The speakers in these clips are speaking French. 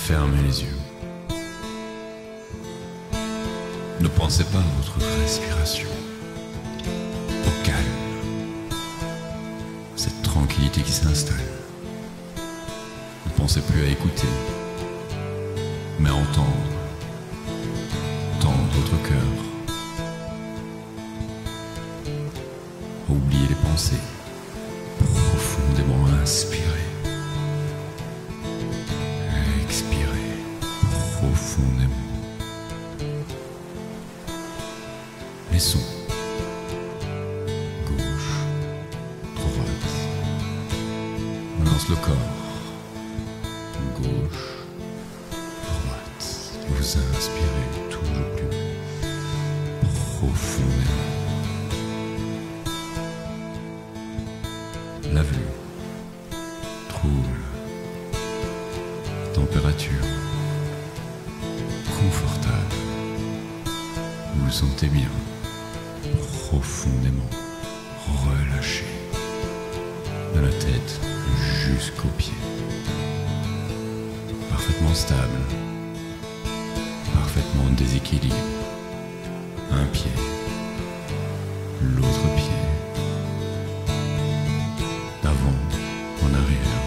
Fermez les yeux. Ne pensez pas à votre respiration. Au calme. Cette tranquillité qui s'installe. Ne pensez plus à écouter, mais à entendre. Entendre votre cœur. Oubliez les pensées. Profondément inspirer. Expirer profondément. Les sons. Gauche, droite. On lance le corps. Gauche, droite. Et vous inspirez toujours plus profondément. La vue. Trouble. Température. Confortable. Vous vous sentez bien. Profondément relâché. De la tête jusqu'aux pieds. Parfaitement stable. Parfaitement déséquilibré. Un pied. L'autre pied. D'avant en arrière.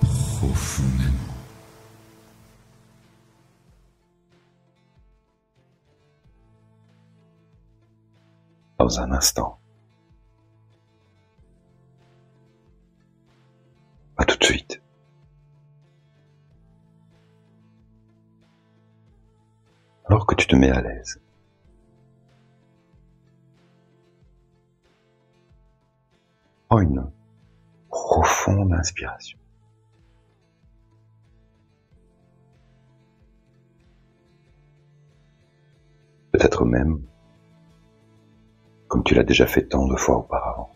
Profondément. Dans un instant. À tout de suite. Alors que tu te mets à l'aise, prends une profonde inspiration. Peut-être même comme tu l'as déjà fait tant de fois auparavant.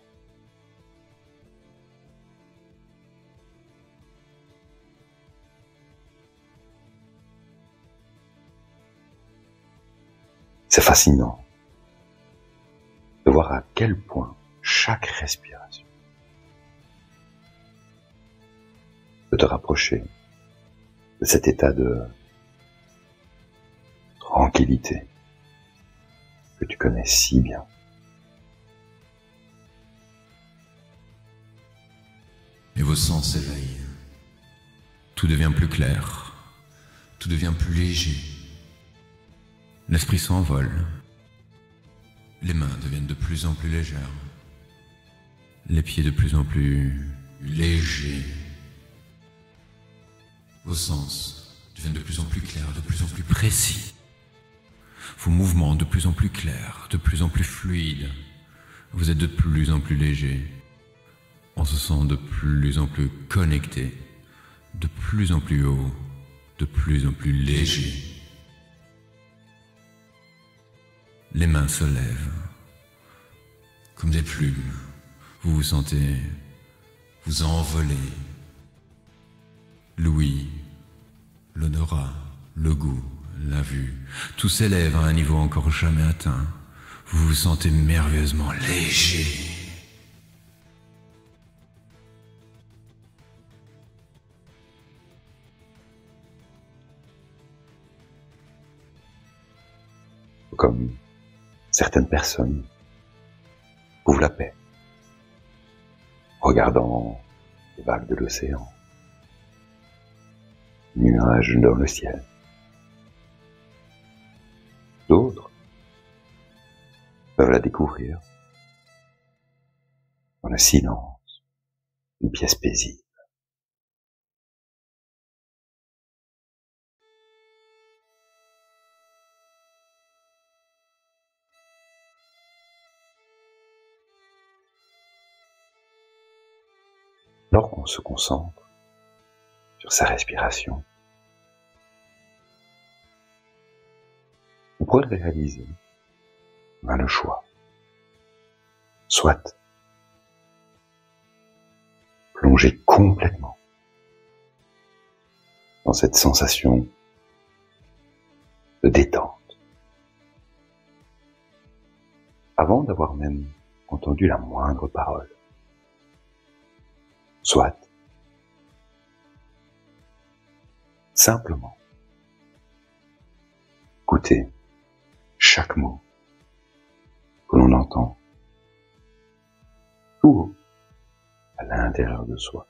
C'est fascinant de voir à quel point chaque respiration peut te rapprocher de cet état de tranquillité que tu connais si bien. Et vos sens s'éveillent. Tout devient plus clair. Tout devient plus léger. L'esprit s'envole. Les mains deviennent de plus en plus légères. Les pieds de plus en plus légers. Vos sens deviennent de plus en plus clairs, de plus en plus précis. Vos mouvements de plus en plus clairs, de plus en plus fluides. Vous êtes de plus en plus léger. On se sent de plus en plus connecté, de plus en plus haut, de plus en plus léger. Les mains se lèvent, comme des plumes. Vous vous sentez vous envoler. L'ouïe, l'odorat, le goût, la vue, tout s'élève à un niveau encore jamais atteint. Vous vous sentez merveilleusement léger. Comme certaines personnes trouvent la paix, regardant les vagues de l'océan, nuages dans le ciel. D'autres peuvent la découvrir dans le silence d'une pièce paisible. Lorsqu'on se concentre sur sa respiration, on pourrait le réaliser. On a le choix. Soit plonger complètement dans cette sensation de détente, avant d'avoir même entendu la moindre parole. Soit simplement écouter chaque mot que l'on entend tout haut à l'intérieur de soi.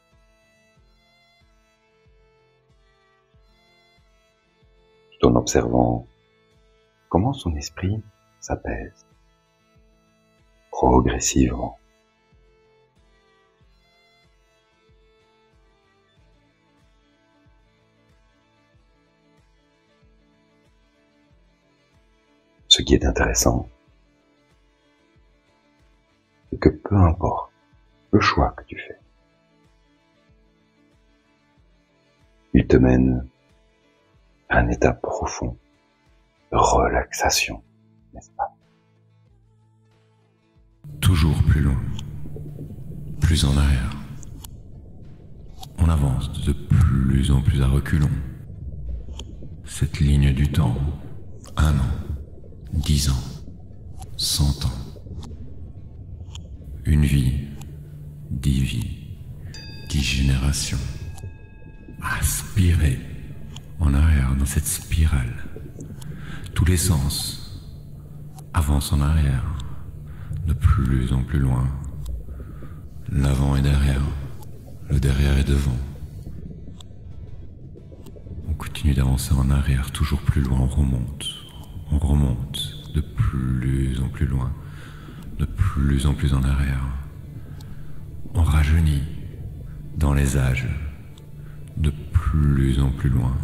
Tout en observant comment son esprit s'apaise progressivement. Ce qui est intéressant, c'est que peu importe le choix que tu fais, il te mène à un état profond de relaxation, n'est-ce pas? Toujours plus loin, plus en arrière. On avance de plus en plus à reculons. Cette ligne du temps, 1 an, 10 ans, 100 ans. Une vie, 10 vies, 10 générations. Aspirer en arrière dans cette spirale. Tous les sens avancent en arrière, de plus en plus loin. L'avant est derrière, le derrière est devant. On continue d'avancer en arrière, toujours plus loin, on remonte de plus en plus loin, de plus en plus en arrière. On rajeunit dans les âges, de plus en plus loin,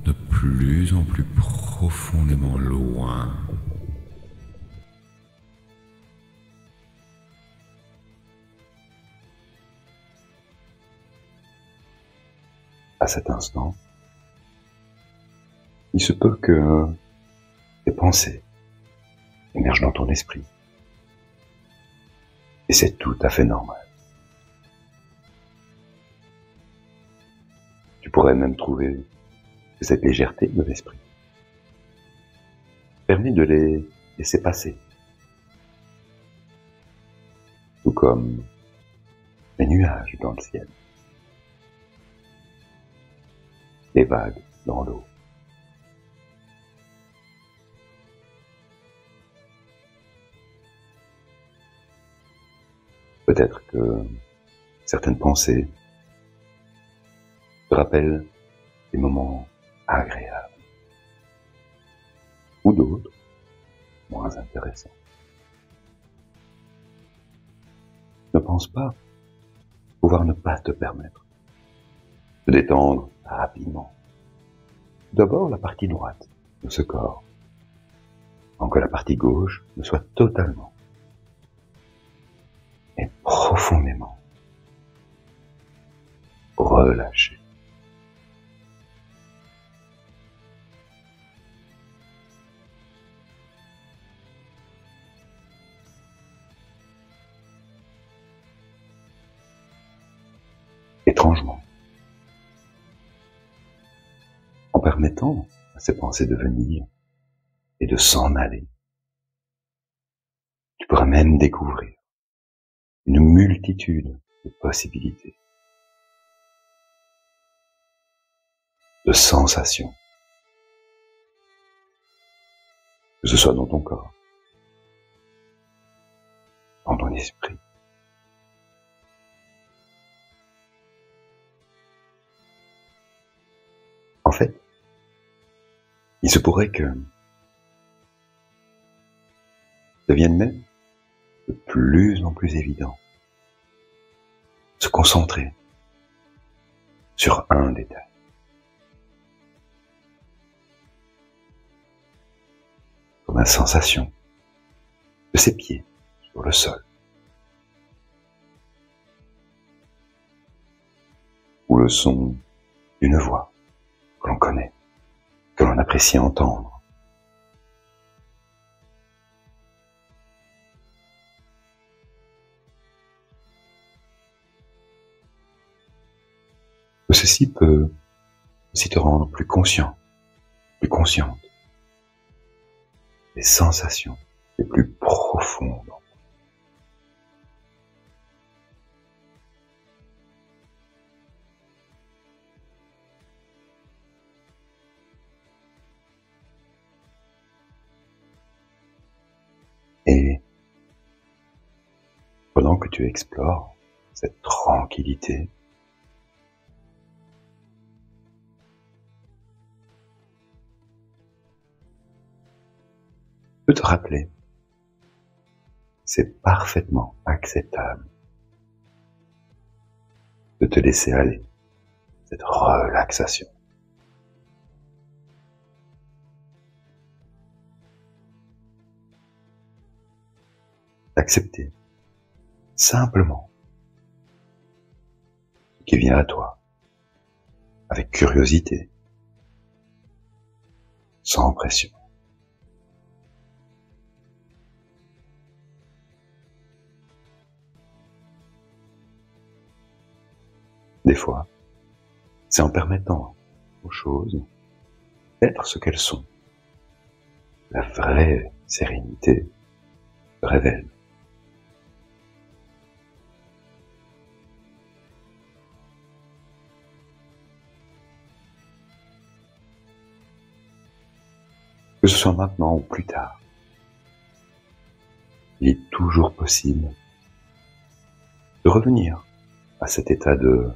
de plus en plus profondément loin. À cet instant, il se peut que des pensées émergent dans ton esprit. Et c'est tout à fait normal. Tu pourrais même trouver que cette légèreté de l'esprit permet de les laisser passer. Tout comme les nuages dans le ciel, les vagues dans l'eau. Peut-être que certaines pensées te rappellent des moments agréables, ou d'autres moins intéressants. Ne pense pas pouvoir ne pas te permettre de détendre rapidement. D'abord la partie droite de ce corps, avant que la partie gauche ne soit totalement et profondément relâchée. Étrangement, en permettant à ces pensées de venir et de s'en aller, tu pourras même découvrir une multitude de possibilités, de sensations, que ce soit dans ton corps, dans ton esprit. En fait, il se pourrait que devienne même de plus en plus évident se concentrer sur un détail. Comme la sensation de ses pieds sur le sol, ou le son d'une voix que l'on connaît, que l'on apprécie entendre. Ceci peut aussi te rendre plus conscient, plus consciente des sensations les plus profondes. que tu explores cette tranquillité, tu peux te rappeler, c'est parfaitement acceptable de te laisser aller, cette relaxation. D'accepter simplement ce qui vient à toi, avec curiosité, sans pression. Des fois, c'est en permettant aux choses d'être ce qu'elles sont. La vraie sérénité se révèle. Que ce soit maintenant ou plus tard, il est toujours possible de revenir à cet état de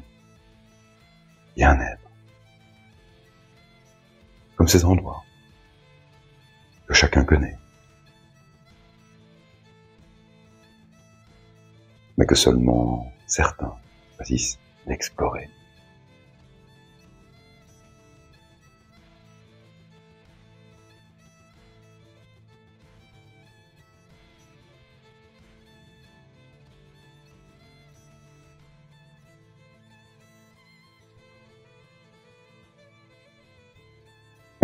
bien-être, comme ces endroits que chacun connaît, mais que seulement certains choisissent d'explorer.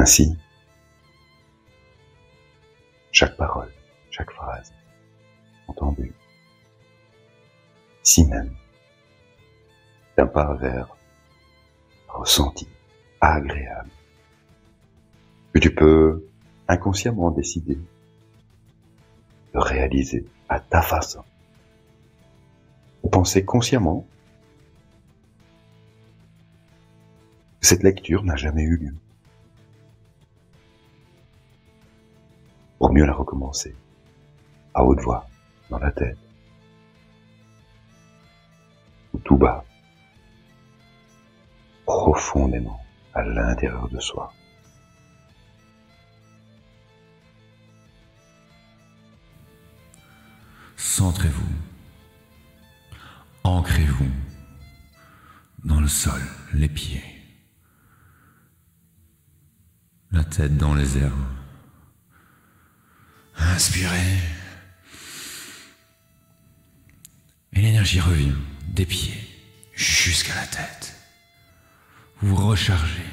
Ainsi, chaque parole, chaque phrase entendue, ici même, d'un pas vers un ressenti agréable, que tu peux inconsciemment décider de réaliser à ta façon, ou penser consciemment que cette lecture n'a jamais eu lieu, pour mieux la recommencer, à haute voix, dans la tête, ou tout bas, profondément à l'intérieur de soi. Centrez-vous, ancrez-vous dans le sol, les pieds, la tête dans les airs. Inspirez. Et l'énergie revient des pieds jusqu'à la tête. Vous vous rechargez.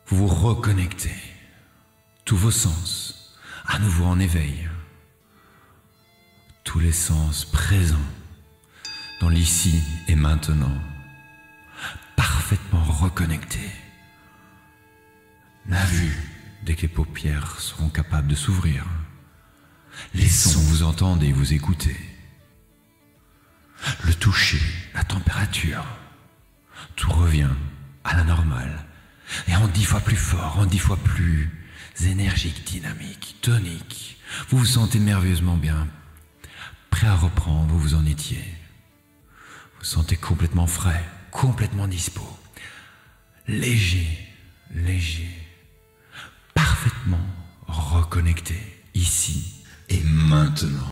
Vous vous reconnectez. Tous vos sens à nouveau en éveil. Tous les sens présents dans l'ici et maintenant. Parfaitement reconnectés. La vue, dès que les paupières seront capables de s'ouvrir. Les sons, vous entendez, vous écoutez. Le toucher, la température, tout revient à la normale. Et en 10 fois plus fort, en 10 fois plus énergique, dynamique, tonique. Vous vous sentez merveilleusement bien, prêt à reprendre où vous en étiez. Vous vous sentez complètement frais, complètement dispo. Léger, léger. Parfaitement reconnecté, ici et maintenant.